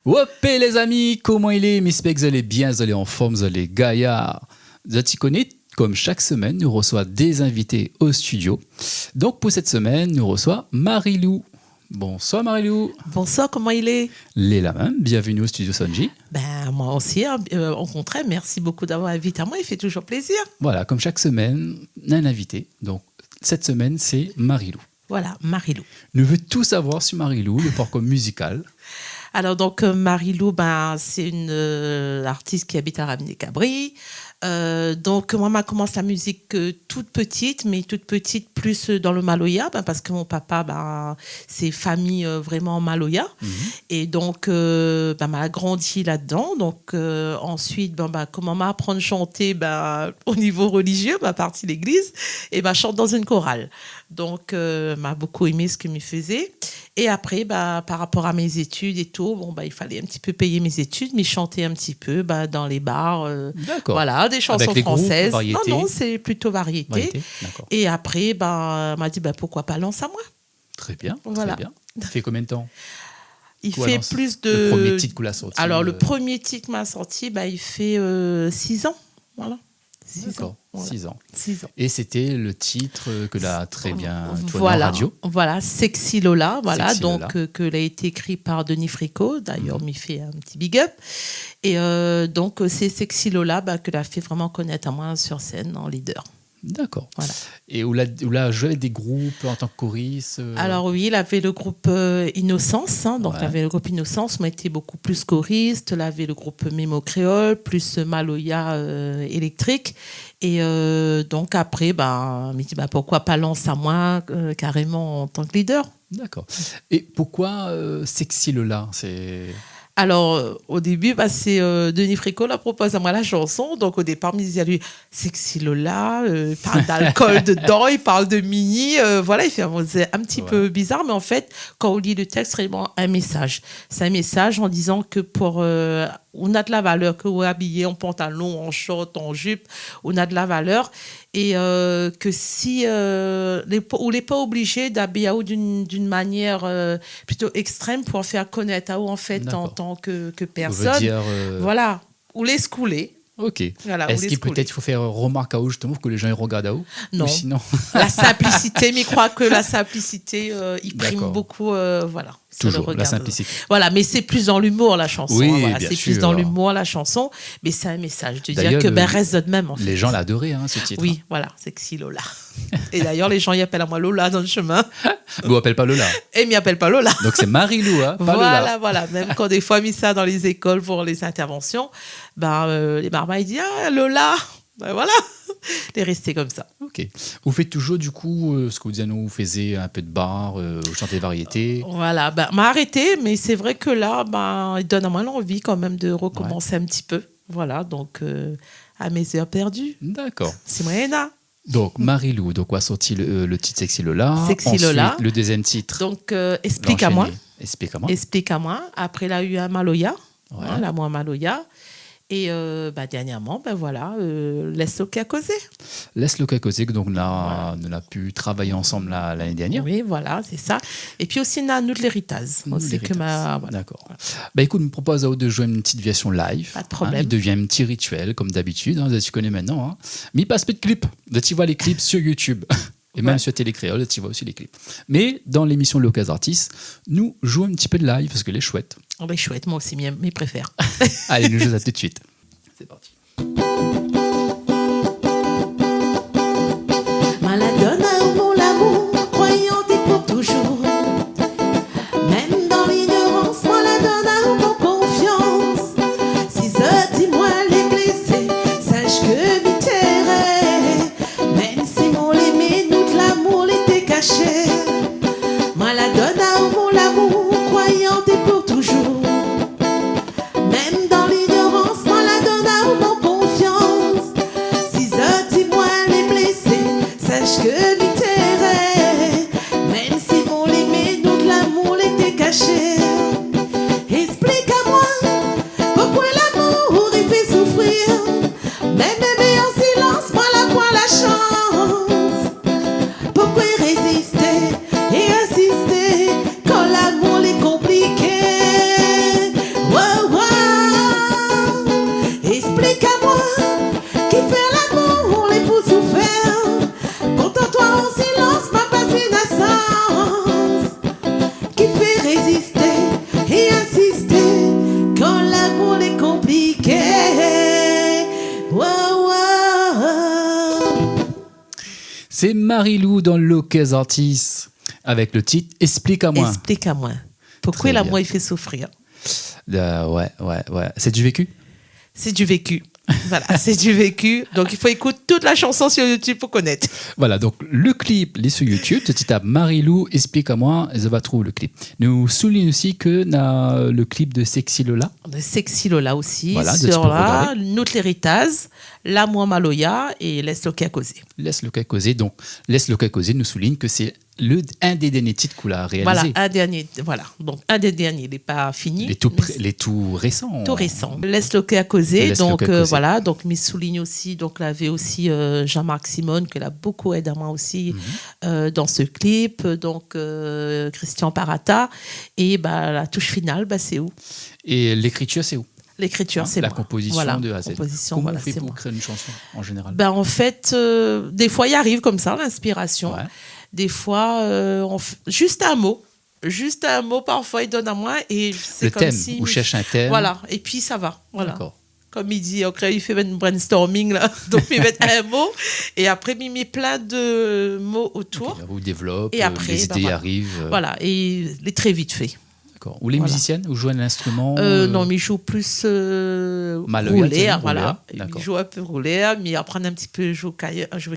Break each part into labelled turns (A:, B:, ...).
A: Wopé les amis, comment il est? J'espère que vous allez bien, vous allez en forme, vous allez gaillard. Vous êtes connaît, comme chaque semaine, nous reçoit des invités au studio. Donc pour cette semaine, nous reçoit Marie-Lou. Bonsoir Marie-Lou.
B: Bonsoir, comment il est?
A: Léla même, bienvenue au studio Sonji.
B: Moi aussi, au contraire, merci beaucoup d'avoir invité à moi, il fait toujours plaisir.
A: Voilà, comme chaque semaine, on a un invité. Donc cette semaine, c'est Marie-Lou.
B: Voilà, Marie-Lou.
A: Nous veut tout savoir sur Marie-Lou, le parcours musical.
B: Alors donc Marie-Lou, c'est une artiste qui habite à Ramilly-Cabri. Donc moi, je commence la musique toute petite, mais toute petite plus dans le Maloya, parce que mon papa, c'est famille vraiment Maloya. Et donc, m'a grandi là-dedans. Donc ensuite, comment m'a apprendre à chanter au niveau religieux, ma partie de l'église, et chante dans une chorale. Donc, m'a beaucoup aimé ce que me faisait. Et après, par rapport à mes études et tout, il fallait un petit peu payer mes études, mais chanter un petit peu dans les bars.
A: D'accord.
B: Voilà, des chansons
A: avec les
B: françaises.
A: Groupes,
B: non, c'est plutôt variété.
A: D'accord.
B: Et après, m'a dit, pourquoi pas lance à moi.
A: Très bien,
B: voilà.
A: Très bien. Il fait combien de temps?
B: Il fait plus de...
A: Le premier titre qu'on a sorti.
B: Alors, le premier titre m'a sorti, il fait 6 ans. Voilà.
A: 6 ans.
B: Voilà.
A: 6 ans.
B: 6 ans.
A: Et c'était le titre que l'a très bien tourné
B: voilà,
A: en radio.
B: Voilà, Sexy Lola, voilà,
A: Sexy
B: donc
A: Lola.
B: que l'a été écrit par Denis Fricot, d'ailleurs, m'y fait un petit big up. Et donc c'est Sexy Lola que l'a fait vraiment connaître à moi sur scène en leader.
A: D'accord.
B: Voilà.
A: Et où l'a joué avec des groupes en tant que choriste
B: Alors oui, il avait le groupe Innocence, donc il avait le groupe Innocence, moi était beaucoup plus choriste, il avait le groupe Mémo Créole, plus Maloya électrique. Et donc après, il m'a dit pourquoi pas lance à moi carrément en tant que leader.
A: D'accord. Et pourquoi Sexy Lola?
B: Alors, au début, c'est Denis Fricot la propose à moi la chanson. Donc, au départ, il me disait à lui, Sexy Lola, il parle d'alcool dedans, il parle de mini. Voilà, il fait un petit peu bizarre. Mais en fait, quand on lit le texte, c'est vraiment un message. C'est un message en disant que on a de la valeur, que vous habillez en pantalon, en short, en jupe, on a de la valeur. Et que si on n'est pas obligé d'habiller d'une manière plutôt extrême pour faire connaître à vous en fait en tant que personne.
A: Dire,
B: voilà, ou les couler.
A: Ok.
B: Voilà,
A: est-ce qu'il peut-être faut faire remarque à vous justement pour que les gens ils regardent à vous?
B: Non.
A: Ou sinon...
B: La simplicité, mais je crois que la simplicité, il prime beaucoup. Voilà.
A: Toujours la simplicité.
B: Voilà, mais c'est plus dans l'humour la chanson.
A: Oui,
B: voilà,
A: bien
B: c'est
A: sûr.
B: Plus dans l'humour la chanson, mais c'est un message de dire que reste de même. En fait.
A: Les gens l'adoraient, ce titre.
B: Oui, voilà, Sexy Lola. Et d'ailleurs, les gens y appellent à moi Lola dans le chemin.
A: Vous appelez pas Lola.
B: Et m'y appellent pas Lola.
A: Donc c'est Marie-Lou, pas Lola.
B: Voilà. Même quand des fois mis ça dans les écoles pour les interventions, les barbas ils disent Lola. Voilà. Les rester comme ça.
A: Ok. Vous faites toujours du coup ce que vous disiez, vous faisiez un peu de bar, vous chantez variété.
B: Voilà. M'a arrêté, mais c'est vrai que là, il donne à moi l'envie quand même de recommencer un petit peu. Voilà. Donc à mes heures perdues.
A: D'accord.
B: C'est moyenne.
A: Donc Marie-Lou, donc on a sorti le titre Sexy Lola.
B: Sexy
A: Ensuite,
B: Lola.
A: Le deuxième titre.
B: Donc Explique à moi.
A: Explique à moi.
B: Explique à moi. Après, il a eu un Maloya.
A: Ouais.
B: La moi Maloya. Et dernièrement, Laisse le cas causer.
A: Laisse le cas causer, donc on a pu travailler ensemble l'année dernière.
B: Oui, voilà, c'est ça. Et puis aussi, on a nous de l'héritage.
A: D'accord. Écoute, je me propose de jouer une petite version live.
B: Pas de problème.
A: Il devient un petit rituel, comme d'habitude. Tu connais maintenant. Mais il passe pas de clips. Tu vois les clips sur YouTube. Et même sur Télécréole, tu vois aussi les clips. Mais dans l'émission Locals Artistes, nous jouons un petit peu de live parce qu'elle est chouette.
B: Oh, ben chouette, moi aussi, mes préfères.
A: Allez, nous jouons ça tout de suite. C'est parti.
C: Maladonna ou mon l'amour, croyante et pour toujours. Même dans l'ignorance, Maladonna ou mon confiance. Si je dis-moi les blessés, sache que m'y tairai. Même si mon l'aimé, nous de l'amour l'était caché. Maladonna ou mon l'amour, croyante et pour toujours. Même dans l'ignorance, Maladonna ou mon confiance.
A: C'est Marie-Lou dans Locais Artistes avec le titre Explique à moi.
B: Explique à moi. Pourquoi
A: Très
B: l'amour
A: bien.
B: il fait souffrir?
A: Ouais. C'est du vécu?
B: C'est du vécu. Voilà, c'est du vécu. Donc il faut écouter toute la chanson sur YouTube pour connaître.
A: Voilà, donc le clip il est sur YouTube. Tu tapes Marie-Lou, explique à moi, et ça va trouver le clip. Nous soulignons aussi que a le clip de Sexy Lola.
B: On a Sexy Lola aussi.
A: Voilà, tu
B: sur
A: peux
B: là,
A: regarder.
B: Notre l'héritage, L'amour Maloya et Laisse le cas causer.
A: Laisse le cas causer. Donc, Laisse le cas causer nous souligne que c'est un des derniers titres qu'on a réalisé.
B: Voilà, un dernier. Voilà, donc un des derniers, il n'est pas fini.
A: Les tout récents.
B: Tout récent. Laisse le cas causer.
A: Laisse le
B: Donc
A: cas causer.
B: voilà, donc me souligne aussi, donc là avait aussi Jean-Marc Simone qui l'a beaucoup aidé à moi aussi dans ce clip. Donc Christian Parata et la touche finale, c'est où?
A: Et l'écriture, c'est où?
B: L'écriture,
A: Hein,
B: c'est
A: la
B: moi.
A: composition
B: Voilà,
A: de A à Z.
B: composition,
A: Comment
B: voilà,
A: on fait
B: c'est
A: pour
B: moi.
A: créer une chanson en général?
B: En fait, des fois, il arrive comme ça, l'inspiration.
A: Ouais.
B: Des fois, juste un mot. Juste un mot, parfois, il donne à moi. Et c'est
A: Le
B: comme
A: thème,
B: si...
A: ou cherche un thème.
B: Voilà, et puis ça va. Voilà.
A: D'accord.
B: Comme il dit, il fait un brainstorming, là. Donc, il met un mot. Et après, il met plein de mots autour.
A: Vous développe,
B: Et après,
A: les idées
B: voilà.
A: arrivent.
B: Voilà, et il est très vite fait.
A: D'accord. Ou les
B: Voilà.
A: musiciennes, ou jouent un instrument
B: Non, mais il joue plus
A: Maloya,
B: roulé,
A: tiens,
B: voilà.
A: roulé, d'accord.
B: Il joue un peu roulé, mais apprendre un petit peu jouer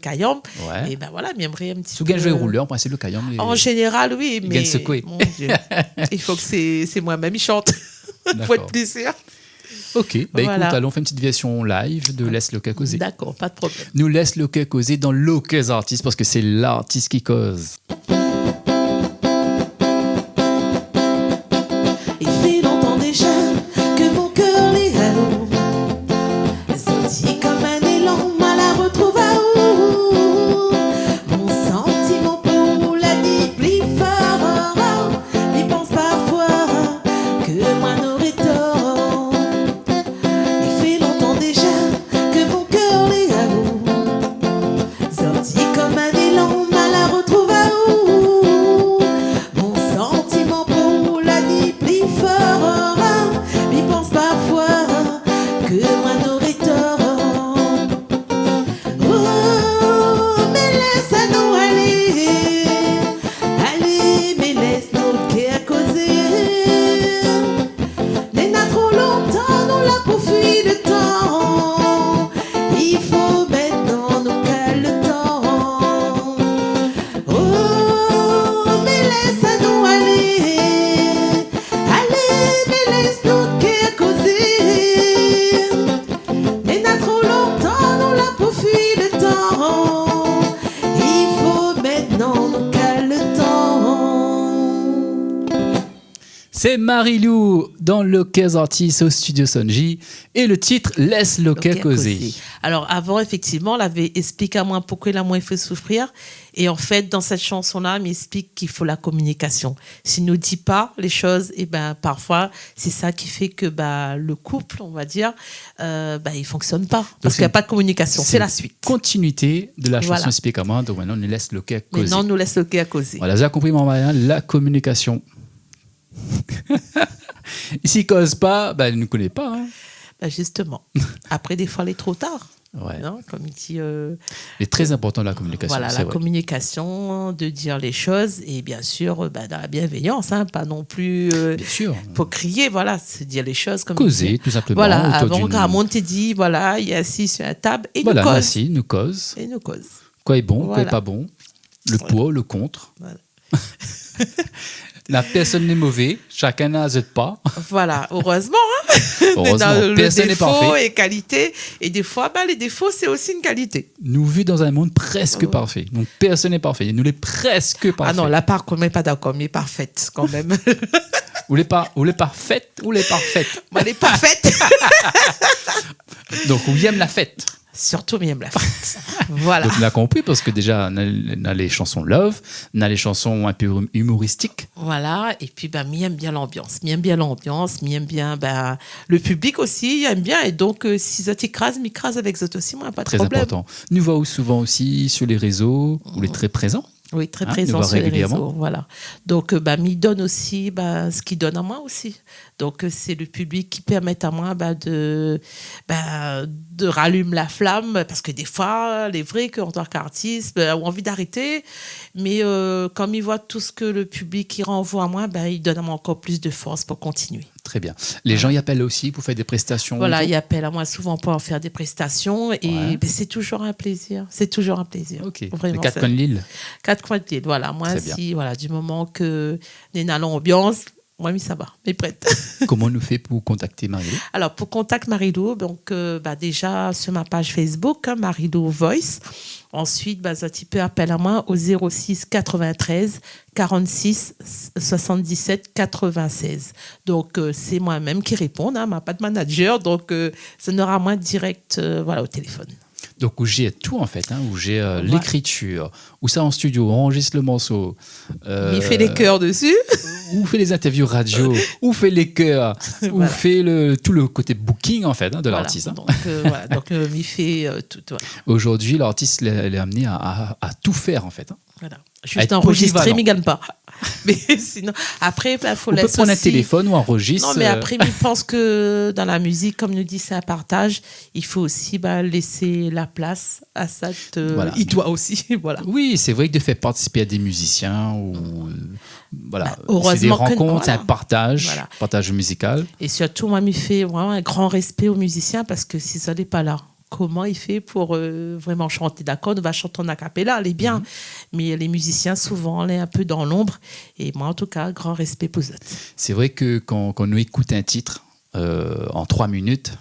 B: caillom.
A: Ouais.
B: Et voilà, mais j'aimerais un petit
A: Sous
B: peu...
A: gagne jouer rouleur, en principe, le caillon.
B: En général, oui,
A: Il
B: mais
A: gagne secouer.
B: mon Dieu, il faut que c'est moi-même qui chante. Faut
A: D'accord.
B: être plaisir.
A: Ok,
B: Voilà.
A: écoute, allons faire une petite version live de Laisse le cas causer.
B: D'accord, pas de problème.
A: Nous laisse le cas causer dans Locais Artistes parce que c'est l'artiste qui cause.
C: Il fait longtemps déjà que mon cœur les halo. Senti comme un élan, mal à retrouver à où mon sentiment pour la vie plus fort. Il pense parfois que moi n'aurais tort. Il fait longtemps déjà que mon cœur les halo. Sorti comme un élan, mal à retrouver à où mon sentiment pour la vie plus fort. Il pense parfois que moi n'aurais tort. Oh, mais laisse-nous aller. Allez, mais laisse-nous qu'à causer. Mais n'a trop longtemps, nous l'a pour fuir le temps. Il faut maintenant nous caler le temps. Oh, mais laisse-nous aller. Allez, mais laisse-nous qu'à causer. Mais n'a trop longtemps, nous l'a pour fuir le temps. Il faut maintenant nous caler le temps.
A: C'est Marie-Lou dans Locais Artistes au studio Sonji et le titre Laisse le cas causer.
B: Alors avant, effectivement, on avait expliqué à moi pourquoi l'amour il fait souffrir. Et en fait, dans cette chanson-là, il m'explique qu'il faut la communication. S'il ne nous dit pas les choses, et parfois, c'est ça qui fait que le couple, on va dire, il fonctionne pas. Parce qu'il n'y a pas de communication. C'est la suite.
A: Continuité de la chanson
B: Voilà.
A: Explique à moi, donc maintenant on nous laisse le cas causer.
B: Maintenant, on nous laisse le cas causer.
A: Voilà, j'ai compris mon moyen, la communication. S'il cause pas, il ne nous connaît pas. Hein.
B: Justement. Après, des fois, il est trop tard.
A: Ouais.
B: Non, comme il dit...
A: C'est très important la communication.
B: Voilà,
A: c'est
B: la
A: vrai.
B: communication, de dire les choses et bien sûr dans la bienveillance, pas non plus
A: Bien sûr.
B: pour crier, voilà, se dire les choses comme
A: Causer, tout simplement.
B: Voilà,
A: autour
B: avant
A: d'une-
B: Ramon te dit, voilà, il est assis sur la table et
A: Voilà,
B: nous cause.
A: assis, nous cause.
B: Et nous cause.
A: Quoi est bon, quoi
B: Voilà.
A: est pas bon. Le
B: Voilà.
A: pour, le contre.
B: Voilà.
A: La personne n'est mauvais, chacun n'a pas.
B: Voilà, heureusement.
A: Heureusement,
B: Dans le
A: personne n'est
B: défaut
A: parfait.
B: et qualité. Et des fois, les défauts, c'est aussi une qualité.
A: Nous vivons dans un monde presque parfait. Donc personne n'est parfait. Nous les presque parfaits.
B: Ah non, la part qu'on n'est pas d'accord, mais parfaite quand même.
A: Ou les parfaites, ou les parfaites.
B: Moi, elle est parfaite.
A: Donc on aime la fête.
B: Surtout, mais la fête. Voilà.
A: Donc on a compris parce que déjà on a les chansons love, on a les chansons un peu humoristiques.
B: Voilà, et puis m'aime bien l'ambiance, m'aime bien le public aussi, aime bien, et donc si ça t'écrase, m'écrase avec ça aussi, moi, pas de
A: Très
B: problème.
A: important. Nous voyons souvent aussi sur les réseaux où il est très présent.
B: Oui, très
A: Hein,
B: présent
A: nous voir
B: sur les
A: régulièrement.
B: réseaux. Voilà. Donc, m'y donne aussi ce qu'il donne à moi aussi. Donc, c'est le public qui permet à moi de rallumer la flamme. Parce que des fois, les vrais qu'en tant qu'artiste ont envie d'arrêter. Mais comme ils voient tout ce que le public il renvoie à moi, ils donnent à moi encore plus de force pour continuer.
A: Très bien. Les gens y appellent aussi pour faire des prestations.
B: Voilà,
A: et tout
B: ils appellent à moi souvent pour en faire des prestations. Et
A: Ouais.
B: c'est toujours un plaisir. C'est toujours un plaisir.
A: Ok. Les
B: Vraiment,
A: 4
B: ça-
A: coins de l'île.
B: 4 coins de l'île. Voilà, moi,
A: Très bien.
B: si, voilà, du moment que les nalons ambiance, moi, oui, ça va, mais prête.
A: Comment on nous fait pour contacter Marie-Lou?
B: Alors, pour contact Marie-Lou, donc, déjà sur ma page Facebook, Marie-Lou Voice. Ensuite, tu peux appeler à moi au 06 93 46 77 96. Donc, c'est moi-même qui réponds, hein, pas de manager. Donc, ça n'aura moins direct au téléphone.
A: Donc, où j'ai tout en fait, hein, où j'ai l'écriture, où ça en studio, on enregistre le morceau.
B: Il fait les chœurs dessus.
A: Où fait les interviews radio, où fait les chœurs, où
B: Voilà.
A: fait tout le côté booking en fait hein, de l'artiste. hein.
B: Donc, il fait tout. Voilà.
A: Aujourd'hui, l'artiste l'est amené à tout faire en fait. hein.
B: Voilà.
A: Être
B: Juste enregistrer,
A: polyvalent.
B: mais il gagne pas. Mais sinon, après, faut
A: On peut
B: laisser
A: prendre un
B: aussi...
A: téléphone ou enregistre.
B: Non, mais après, je pense que dans la musique, comme nous dit, c'est un partage. Il faut aussi laisser la place à ça.
A: Voilà.
B: Il doit aussi, voilà.
A: Oui, c'est vrai que de faire participer à des musiciens ou voilà, c'est des
B: heureusement que-
A: rencontres, c'est un
B: voilà.
A: partage,
B: Voilà.
A: partage musical.
B: Et surtout, moi, il fait vraiment un grand respect aux musiciens parce que si ça n'est pas là, comment il fait pour vraiment chanter? D'accord, on va chanter en a cappella, elle est bien. Mais les musiciens, souvent, on est un peu dans l'ombre. Et moi, en tout cas, grand respect pour eux.
A: C'est vrai que quand on écoute un titre en 3 minutes,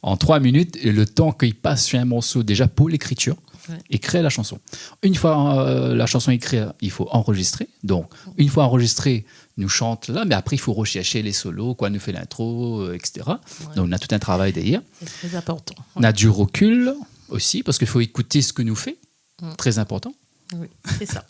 A: en 3 minutes, et le temps qu'il passe sur un morceau déjà pour l'écriture,
B: Ouais.
A: et créer la chanson. Une fois la chanson écrite, il faut enregistrer. Donc, une fois enregistré, nous chante là, mais après, il faut rechercher les solos, quoi, nous fait l'intro, etc.
B: Ouais.
A: Donc, on a tout un travail derrière.
B: C'est très important.
A: On a du recul aussi, parce qu'il faut écouter ce que nous fait. Très important.
B: Oui, c'est ça.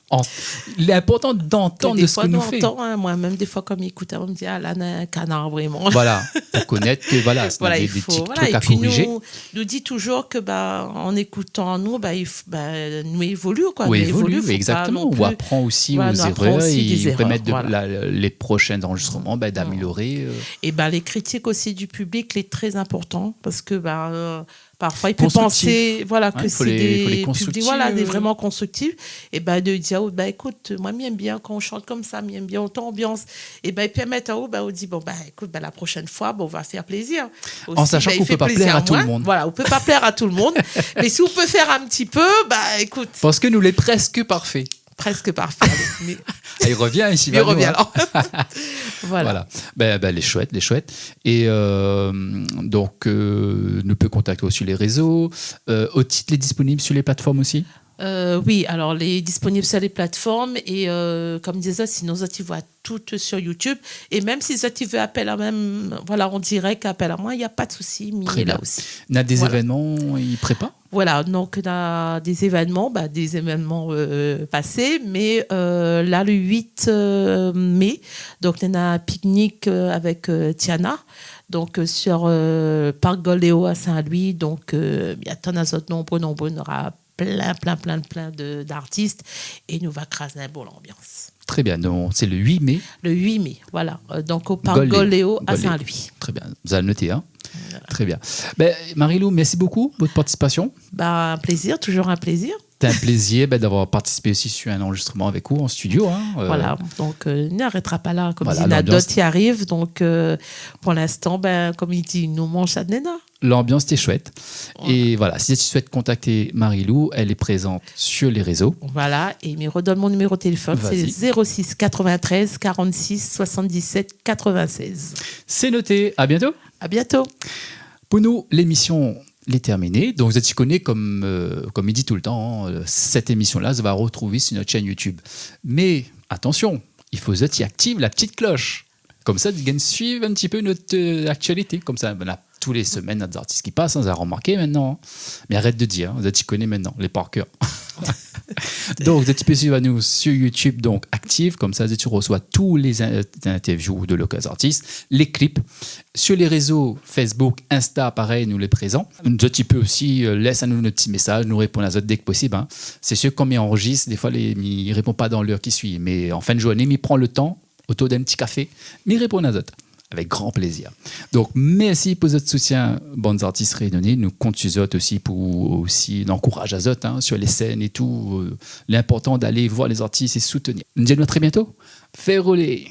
A: Il est important d'entendre
B: Des
A: de ce
B: fois,
A: que nous
B: nous
A: fait.
B: entend, hein, moi-même, des fois, comme écoute, on me dit, ah là, on a un canard, vraiment.
A: Voilà, pour connaître que voilà, c'est
B: Voilà,
A: des
B: il
A: petits
B: faut. Voilà.
A: trucs
B: Et
A: à
B: puis,
A: corriger.
B: nous dit toujours que, en écoutant nous, nous évolue, quoi.
A: Oui,
B: Nous
A: évolue,
B: faut pas
A: exactement.
B: non
A: On
B: plus-
A: apprend aussi
B: Voilà,
A: aux
B: nous apprend
A: erreurs
B: aussi
A: et
B: des erreurs,
A: permettre
B: voilà.
A: les prochains enregistrements d'améliorer.
B: Et les critiques aussi du public, c'est très important parce que parfois il peut
A: Constructif.
B: penser
A: Ouais,
B: que
A: faut
B: c'est
A: les
B: des
A: constructifs,
B: publics des vraiment constructifs et de dire écoute, moi j'aime bien quand on chante comme ça, j'aime bien autant ambiance et ils permettent on dit écoute, la prochaine fois on va faire plaisir aussi,
A: En sachant
B: il
A: qu'on
B: fait
A: peut pas
B: plaisir
A: plaire à tout le
B: moi.
A: monde.
B: Voilà, on peut pas plaire à tout le monde mais si on peut faire un petit peu écoute,
A: Parce que nous l'est presque parfait.
B: presque parfait. Mais
A: Ah, il revient ici.
B: il revient alors.
A: Voilà. Les chouettes, les chouettes. Et donc, nous peut contacter aussi les réseaux. Otit est disponible sur les plateformes aussi.
B: Oui, alors les disponibles sur les plateformes et comme disait, sinon tu vois toutes sur YouTube et même si tu veux appel à même en direct appel à moi, il n'y a pas de souci, mais
A: Très
B: il est là
A: bien.
B: aussi.
A: On a des
B: Voilà.
A: événements, il prépare.
B: Voilà, donc on a des événements passés, mais là le 8 mai, donc on a un pique-nique avec Tiana. Donc, sur Parc Goléo à Saint-Louis, donc il y a tant d'autres nombreux, on aura plein d'artistes et nous va craser un bon l'ambiance.
A: Très bien. Donc, c'est le 8 mai.
B: Le 8 mai, voilà. Donc, au Parc Goléo à
A: Goléo.
B: Saint-Louis.
A: Très bien. Vous allez le noter. Hein. Très bien. Marie-Lou, merci beaucoup pour votre participation.
B: Un plaisir, toujours un plaisir.
A: C'est un plaisir d'avoir participé aussi sur un enregistrement avec vous en studio. Hein.
B: Voilà, donc il n'arrêtera pas là. Comme
A: Voilà,
B: dit, il y en a
A: l'ambiance-
B: d'autres qui arrivent. Donc, pour l'instant, comme il dit, nous mange ça de nena.
A: L'ambiance était chouette. Et voilà, si tu souhaites contacter Marie-Lou, elle est présente sur les réseaux.
B: Voilà, et il me redonne mon numéro de téléphone,
A: Vas-y.
B: c'est 06 93 46 77 96.
A: C'est noté. À bientôt.
B: À bientôt.
A: Pour nous, l'émission est terminée. Donc, vous êtes connais comme il dit tout le temps, hein, cette émission-là se va retrouver sur notre chaîne YouTube. Mais attention, il faut que tu actives la petite cloche. Comme ça, tu gagnes suivre un petit peu notre actualité. Comme ça, on a tous les semaines des artistes qui passent, hein, vous avez remarqué maintenant. Mais arrête de dire, vous êtes connais maintenant, les par cœur. Donc, vous êtes peux suivre à nous sur YouTube, donc active exclusives, comme ça tu reçois tous les interviews de locaux artistes, les clips. Sur les réseaux Facebook, Insta, pareil, nous les présents. Tu peux aussi laisser nous notre petit message, nous répondre à ça dès que possible. Hein. C'est sûr qu'on m'enregistre, des fois il ne répond pas dans l'heure qui suit, mais en fin de journée, il prend le temps, autour d'un petit café, il répond à ça. Avec grand plaisir. Donc, merci pour votre soutien, Bonnes Artistes Réunionnais. Nous comptons sur vous aussi pour aussi encourager à vous sur les scènes et tout. L'important d'aller voir les artistes et soutenir. Nous disons à très bientôt. Fais rouler.